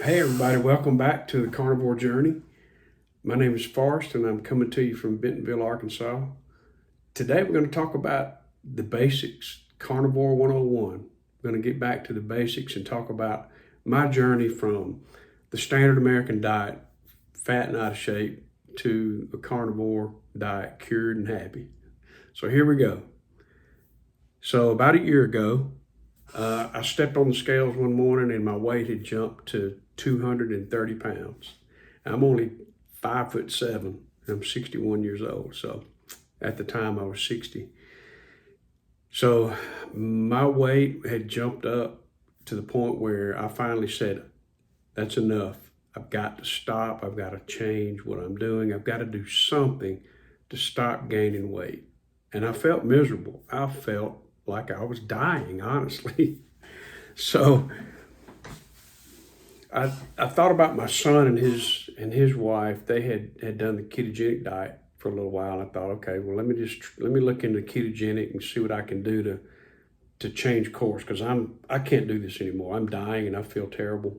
Hey everybody, welcome back to the Carnivore Journey. My name is Forrest and I'm coming to you from Bentonville, Arkansas. Today we're going to talk about the basics, Carnivore 101. We're going to get back to the basics and talk about my journey from the standard American diet, fat and out of shape, to a carnivore diet, cured and happy. So here we go. So about a year ago, I stepped on the scales one morning and my weight had jumped to 230 pounds. I'm only 5'7". I'm 61 years old. So at the time I was 60. So my weight had jumped up to the point where I finally said, that's enough. I've got to stop. I've got to change what I'm doing. I've got to do something to stop gaining weight. And I felt miserable. I felt like I was dying, honestly. So I thought about my son and his wife. They had done the ketogenic diet for a little while. I thought, okay, well let me look into ketogenic and see what I can do to change course, because I can't do this anymore. I'm dying and I feel terrible.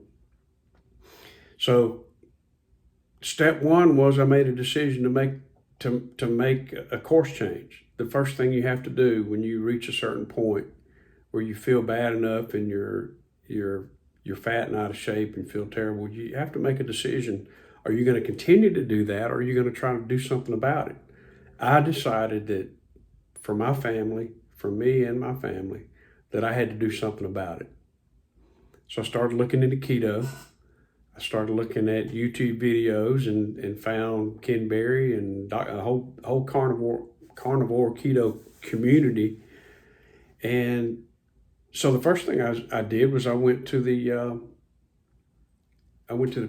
So step one was I made a decision to make a course change. The first thing you have to do when you reach a certain point where you feel bad enough and you're fat and out of shape and feel terrible, you have to make a decision. Are you going to continue to do that, or are you going to try to do something about it? I decided that for my family, for me and my family, that I had to do something about it. So I started looking into keto. I started looking at YouTube videos and found Ken Berry and a whole carnivore keto community. And so the first thing I did was I went to the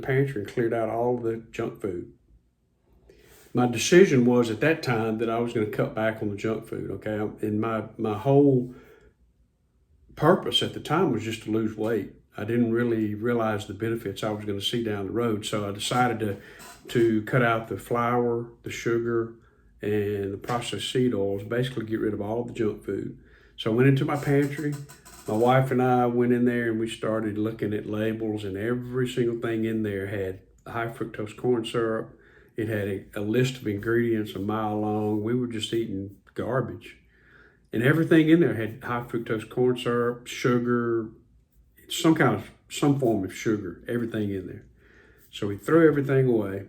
pantry and cleared out all the junk food. My decision was at that time that I was going to cut back on the junk food. Okay, and my whole purpose at the time was just to lose weight. I didn't really realize the benefits I was going to see down the road. So I decided to cut out the flour, the sugar, and the processed seed oils, basically get rid of all the junk food. So I went into my pantry. My wife and I went in there and we started looking at labels, and every single thing in there had high fructose corn syrup. It had a list of ingredients a mile long. We were just eating garbage. And everything in there had high fructose corn syrup, sugar, some form of sugar, everything in there. So we threw everything away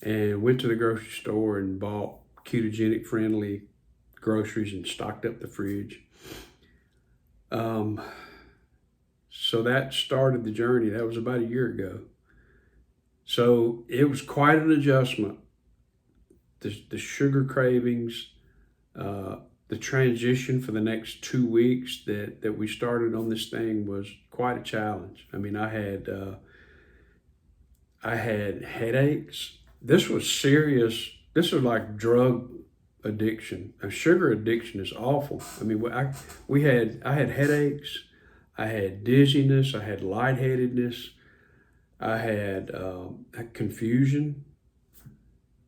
and went to the grocery store and bought ketogenic friendly groceries and stocked up the fridge. So that started the journey. That was about a year ago. So it was quite an adjustment. The sugar cravings, the transition for the next 2 weeks that we started on this thing was quite a challenge. I mean, I had headaches. This was serious. This was like drug addiction. A sugar addiction is awful. I mean, I had headaches. I had dizziness. I had lightheadedness. I had confusion,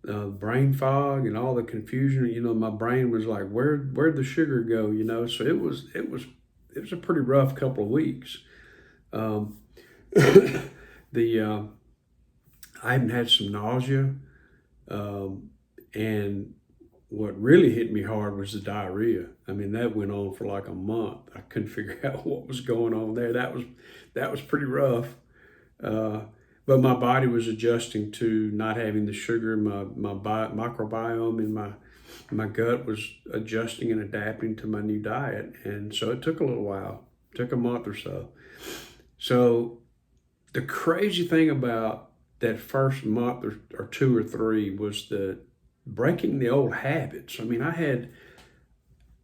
brain fog, and all the confusion. You know, my brain was like, where'd the sugar go? You know, so it was a pretty rough couple of weeks. Um, the I even had some nausea, and what really hit me hard was the diarrhea. I mean, that went on for like a month. I couldn't figure out what was going on there. That was pretty rough. But my body was adjusting to not having the sugar. My microbiome in my gut was adjusting and adapting to my new diet. And so it took a little while. It took a month or so. So the crazy thing about that first month or two or three was the breaking the old habits. I mean, I had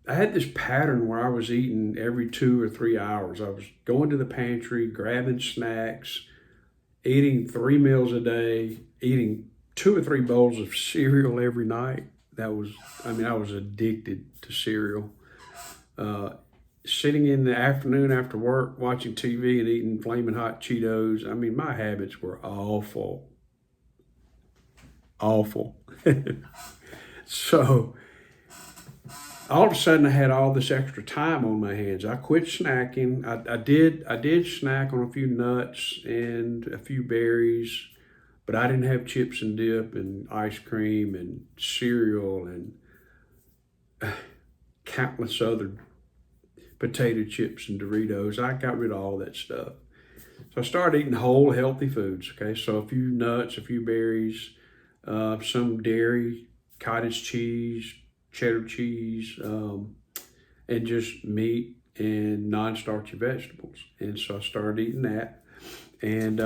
this pattern where I was eating every 2 or 3 hours. I was going to the pantry, grabbing snacks, eating 3 meals a day, eating 2 or 3 bowls of cereal every night. I was addicted to cereal. Sitting in the afternoon after work, watching TV and eating flaming hot Cheetos. I mean, my habits were awful. Awful. So all of a sudden I had all this extra time on my hands. I quit snacking. I did snack on a few nuts and a few berries, but I didn't have chips and dip and ice cream and cereal and countless other potato chips and Doritos. I got rid of all that stuff. So I started eating whole, healthy foods. Okay, so a few nuts, a few berries, some dairy, cottage cheese, cheddar cheese, and just meat and non-starchy vegetables. And so I started eating that. And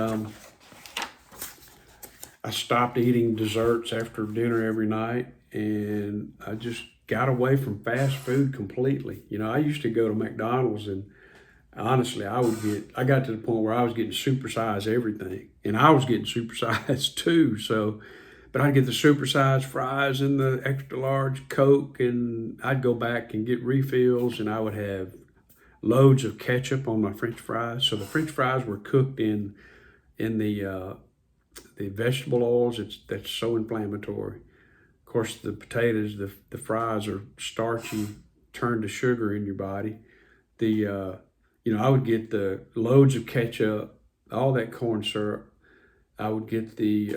I stopped eating desserts after dinner every night, and I just got away from fast food completely. You know, I used to go to McDonald's, and honestly, I got to the point where I was getting supersized everything, and I was getting supersized too. So, but I'd get the supersized fries and the extra large Coke, and I'd go back and get refills, and I would have loads of ketchup on my French fries. So the French fries were cooked in the vegetable oils. That's so inflammatory. Of course, the potatoes, the fries are starchy, turn to sugar in your body. I would get the loads of ketchup, all that corn syrup. I would get the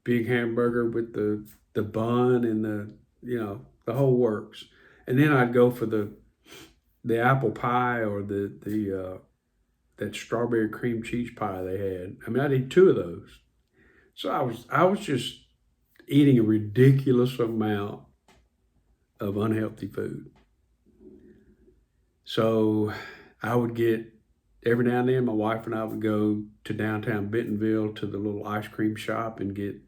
big hamburger with the bun and the whole works. And then I'd go for the apple pie or that strawberry cream cheese pie they had. I mean, I'd eat two of those. So I was just eating a ridiculous amount of unhealthy food. So I would get, every now and then, my wife and I would go to downtown Bentonville to the little ice cream shop and get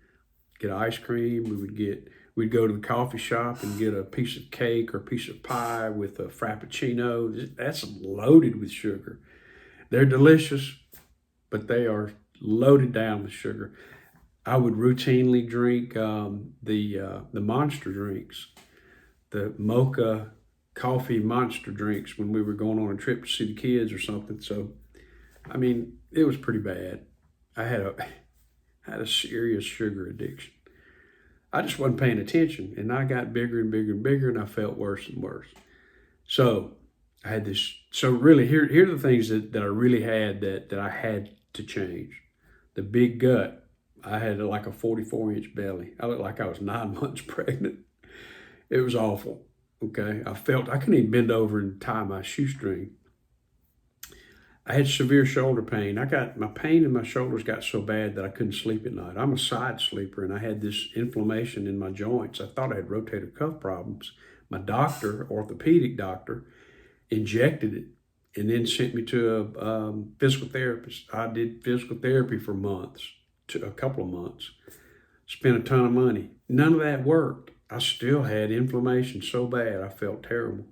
ice cream. We'd go to the coffee shop and get a piece of cake or a piece of pie with a Frappuccino. That's loaded with sugar. They're delicious, but they are loaded down with sugar. I would routinely drink the Monster drinks, the mocha coffee Monster drinks when we were going on a trip to see the kids or something. So, I mean, it was pretty bad. I had a serious sugar addiction. I just wasn't paying attention, and I got bigger and bigger and bigger, and I felt worse and worse. So I had this. So really, here are the things that I really had that I had to change. The big gut. I had like a 44-inch belly. I looked like I was 9 months pregnant. It was awful. Okay, I couldn't even bend over and tie my shoestring. I had severe shoulder pain. My pain in my shoulders got so bad that I couldn't sleep at night. I'm a side sleeper, and I had this inflammation in my joints. I thought I had rotator cuff problems. My doctor, orthopedic doctor, injected it and then sent me to a physical therapist. I did physical therapy for a couple of months, spent a ton of money. None of that worked. I still had inflammation so bad, I felt terrible.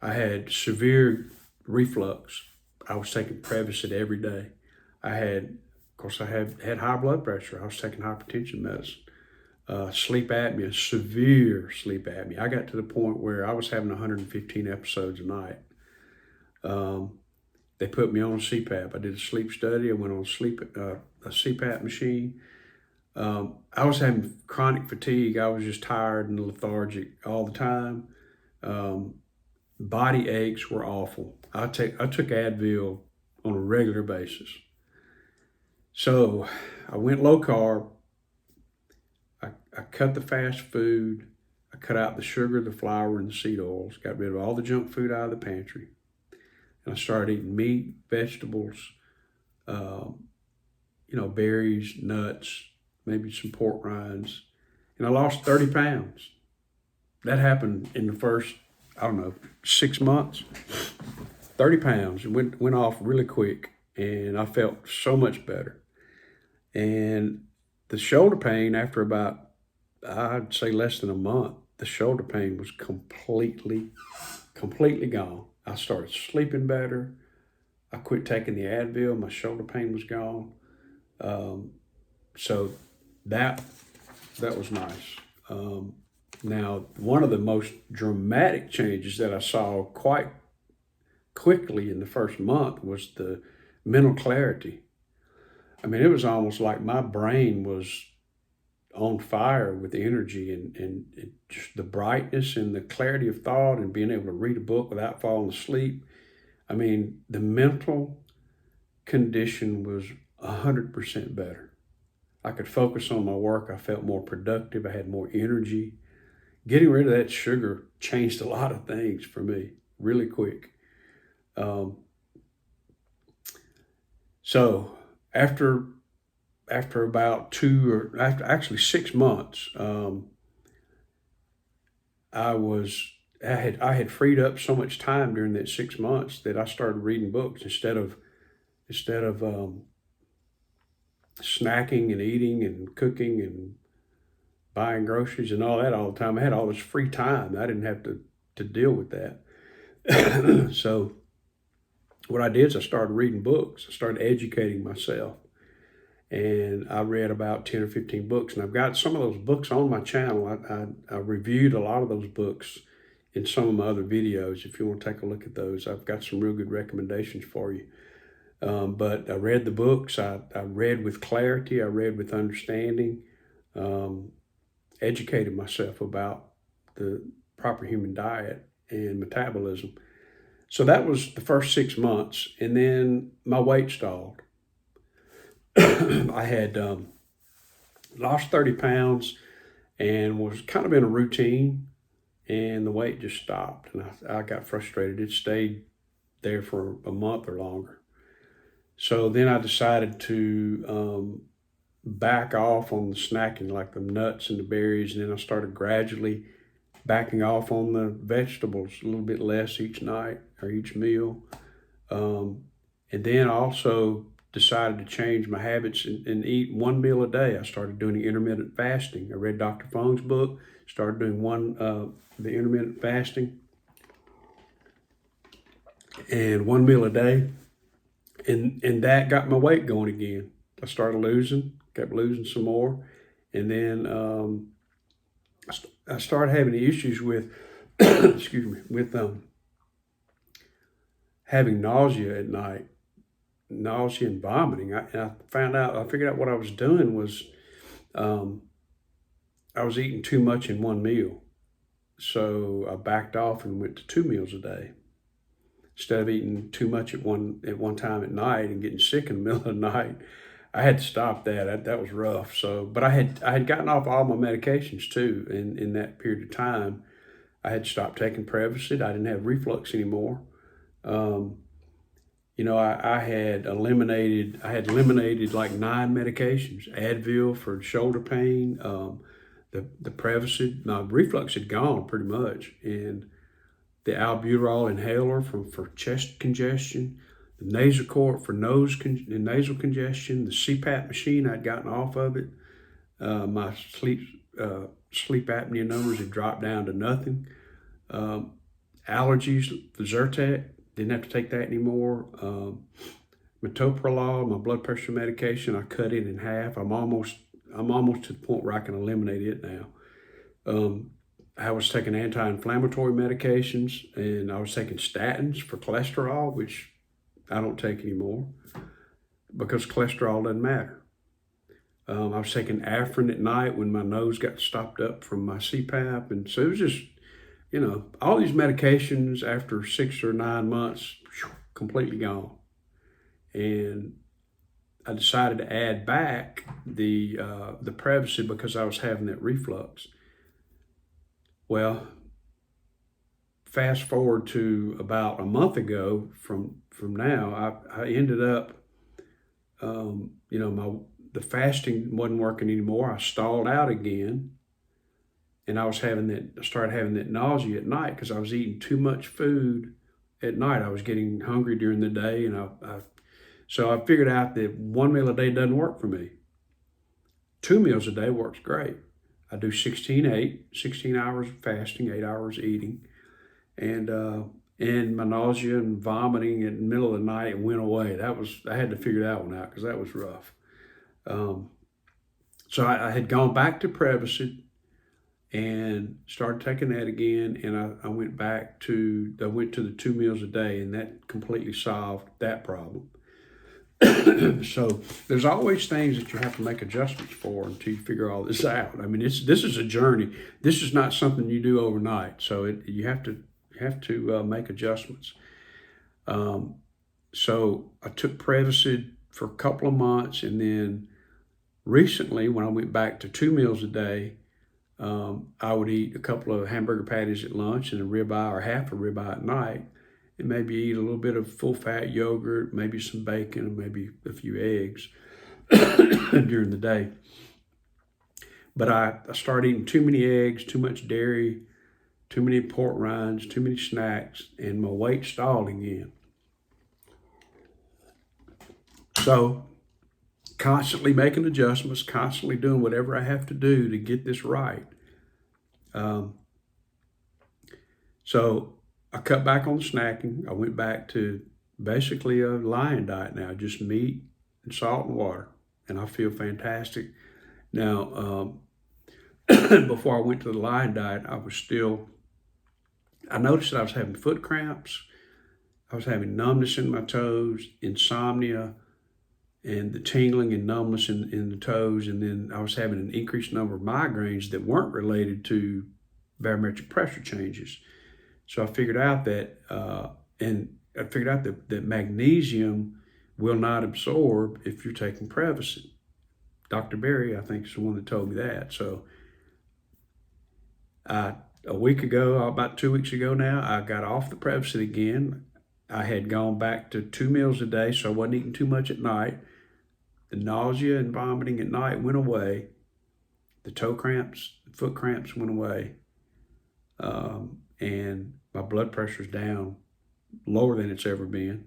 I had severe reflux. I was taking Prevacid every day. I had high blood pressure. I was taking hypertension medicine. Sleep apnea, severe sleep apnea. I got to the point where I was having 115 episodes a night. They put me on a CPAP. I did a sleep study. I went on a CPAP machine. I was having chronic fatigue. I was just tired and lethargic all the time. Body aches were awful. I took Advil on a regular basis. So I went low carb. I cut the fast food. I cut out the sugar, the flour, and the seed oils. Got rid of all the junk food out of the pantry. And I started eating meat, vegetables, berries, nuts, maybe some pork rinds. And I lost 30 pounds. That happened in the first, 6 months. 30 pounds. It went off really quick, and I felt so much better. And the shoulder pain, after about, I'd say less than a month, the shoulder pain was completely gone. I started sleeping better. I quit taking the Advil. My shoulder pain was gone. So that was nice. Now, one of the most dramatic changes that I saw quite quickly in the first month was the mental clarity. I mean, it was almost like my brain was on fire with energy and just the brightness and the clarity of thought and being able to read a book without falling asleep. I mean, the mental condition was 100% better. I could focus on my work. I felt more productive. I had more energy. Getting rid of that sugar changed a lot of things for me really quick. Um, so after about after actually 6 months, I had freed up so much time during that 6 months that I started reading books instead of snacking and eating and cooking and buying groceries and all that all the time. I had all this free time. I didn't have to deal with that. So what I did is I started reading books. I started educating myself. And I read about 10 or 15 books. And I've got some of those books on my channel. I reviewed a lot of those books in some of my other videos. If you want to take a look at those, I've got some real good recommendations for you. But I read the books. I read with clarity. I read with understanding. Educated myself about the proper human diet and metabolism. So that was the first 6 months. And then my weight stalled. I had lost 30 pounds and was kind of in a routine, and the weight just stopped. And I got frustrated. It stayed there for a month or longer. So then I decided to back off on the snacking, like the nuts and the berries. And then I started gradually backing off on the vegetables, a little bit less each night or each meal. And then I also decided to change my habits and eat one meal a day. I started doing intermittent fasting. I read Dr. Fung's book, started doing the intermittent fasting and one meal a day. And that got my weight going again. I started kept losing some more. And then I started having issues with, excuse me, with having nausea at night, nausea and vomiting. I figured out what I was doing was I was eating too much in one meal. So I backed off and went to 2 meals a day. Instead of eating too much at one time at night and getting sick in the middle of the night, I had to stop that. That was rough. So, but I had gotten off all my medications too. In that period of time, I had stopped taking Prevacid. I didn't have reflux anymore. I had eliminated like 9 medications. Advil for shoulder pain, the Prevacid. My reflux had gone pretty much, and the albuterol inhaler for chest congestion, the Nasacort for nasal congestion, the CPAP machine, I'd gotten off of it. My sleep apnea numbers had dropped down to nothing. Allergies, the Zyrtec, didn't have to take that anymore. Metoprolol, my blood pressure medication, I cut it in half. I'm almost to the point where I can eliminate it now. I was taking anti-inflammatory medications, and I was taking statins for cholesterol, which I don't take anymore because cholesterol doesn't matter. I was taking Afrin at night when my nose got stopped up from my CPAP. And so it was just, all these medications after 6 or 9 months, completely gone. And I decided to add back the Prevacid because I was having that reflux. Well, fast forward to about a month ago from now, I ended up, the fasting wasn't working anymore. I stalled out again, and I started having that nausea at night because I was eating too much food at night. I was getting hungry during the day, and so I figured out that one meal a day doesn't work for me. 2 meals a day works great. I do 16 hours of fasting, 8 hours eating. And my nausea and vomiting in the middle of the night went away. I had to figure that one out because that was rough. So I had gone back to Prevacid and started taking that again. And I went to the 2 meals a day, and that completely solved that problem. So there's always things that you have to make adjustments for until you figure all this out. I mean, this is a journey. This is not something you do overnight. So you have to make adjustments. So I took Prevacid for a couple of months, and then recently, when I went back to 2 meals a day, I would eat a couple of hamburger patties at lunch and a ribeye or half a ribeye at night, and maybe eat a little bit of full-fat yogurt, maybe some bacon, and maybe a few eggs during the day. But I started eating too many eggs, too much dairy, too many pork rinds, too many snacks, and my weight stalled again. So constantly making adjustments, constantly doing whatever I have to do to get this right. So I cut back on the snacking. I went back to basically a lion diet now, just meat and salt and water, and I feel fantastic. Now, before I went to the lion diet, I noticed that I was having foot cramps. I was having numbness in my toes, insomnia, and the tingling and numbness in the toes. And then I was having an increased number of migraines that weren't related to barometric pressure changes. So I figured out that, that magnesium will not absorb if you're taking Prevacid. Dr. Berry, I think, is the one that told me that. So a week ago, about 2 weeks ago now, I got off the Prevacid again. I had gone back to 2 meals a day, so I wasn't eating too much at night. The nausea and vomiting at night went away. The toe cramps, foot cramps went away. And my blood pressure's down lower than it's ever been.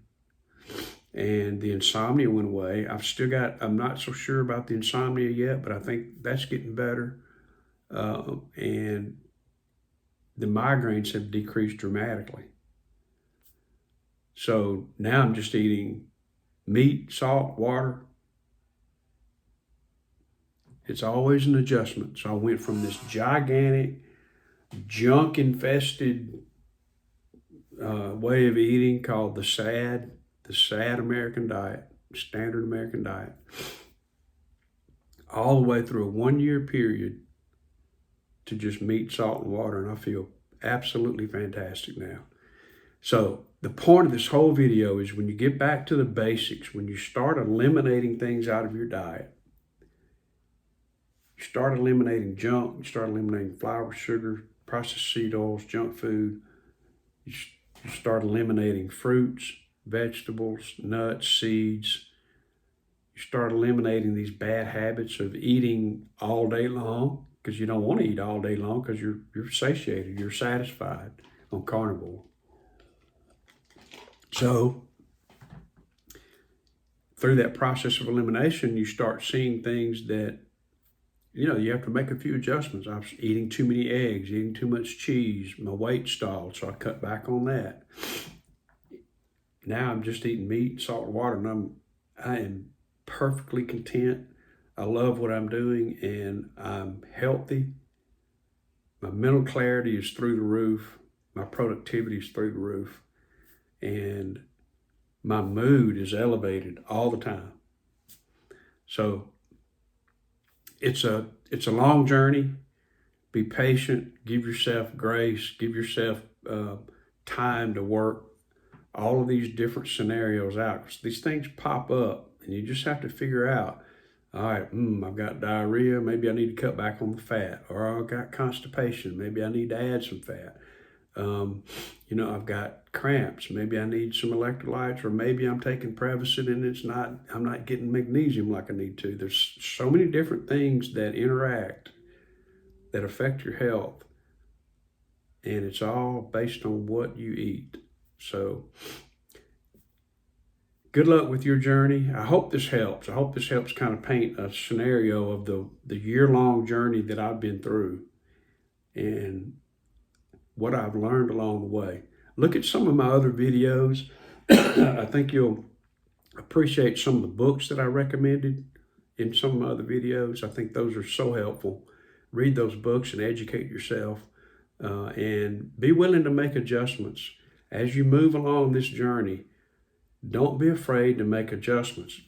And the insomnia went away. I'm not so sure about the insomnia yet, but I think that's getting better. And the migraines have decreased dramatically. So now I'm just eating meat, salt, water. It's always an adjustment. So I went from this gigantic, junk-infested way of eating called the SAD American diet, standard American diet, all the way through a 1-year period to just meat, salt, and water, and I feel absolutely fantastic now. So the point of this whole video is when you get back to the basics, when you start eliminating things out of your diet, you start eliminating junk, you start eliminating flour, sugar, processed seed oils, junk food, you start eliminating fruits, vegetables, nuts, seeds. You start eliminating these bad habits of eating all day long, because you don't want to eat all day long because you're satiated, you're satisfied on carnivore. So through that process of elimination, you start seeing things that, you have to make a few adjustments. I was eating too many eggs, eating too much cheese, my weight stalled, so I cut back on that. Now I'm just eating meat, salt, and water, and I am perfectly content. I love what I'm doing, and I'm healthy. My mental clarity is through the roof. My productivity is through the roof. And my mood is elevated all the time. So it's a long journey. Be patient, give yourself grace, give yourself time to work all of these different scenarios out. 'Cause these things pop up and you just have to figure out, all right, I've got diarrhea, maybe I need to cut back on the fat, or I've got constipation, maybe I need to add some fat. I've got cramps, maybe I need some electrolytes, or maybe I'm taking Prevacid and I'm not getting magnesium like I need to. There's so many different things that interact that affect your health, and it's all based on what you eat. So good luck with your journey. I hope this helps. I hope this helps kind of paint a scenario of the year-long journey that I've been through and what I've learned along the way. Look at some of my other videos. I think you'll appreciate some of the books that I recommended in some of my other videos. I think those are so helpful. Read those books and educate yourself, and be willing to make adjustments. As you move along this journey, Don't be afraid to make adjustments.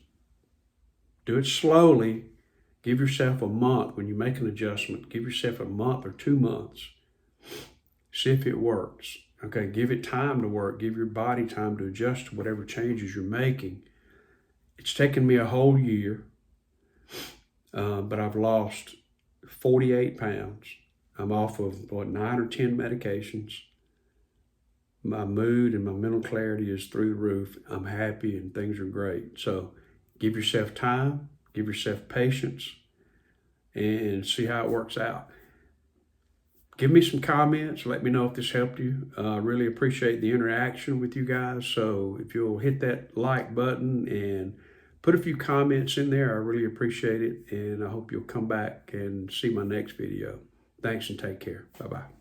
Do it slowly. Give yourself a month. When you make an adjustment, give yourself a month or 2 months. See if it works. Okay, give it time to work. Give your body time to adjust to whatever changes you're making. It's taken me a whole year, but I've lost 48 pounds. I'm off of 9 or 10 medications. My mood and my mental clarity is through the roof. I'm happy and things are great. So give yourself time, give yourself patience, and see how it works out. Give me some comments. Let me know if this helped you. I really appreciate the interaction with you guys. So if you'll hit that like button and put a few comments in there, I really appreciate it. And I hope you'll come back and see my next video. Thanks and take care. Bye-bye.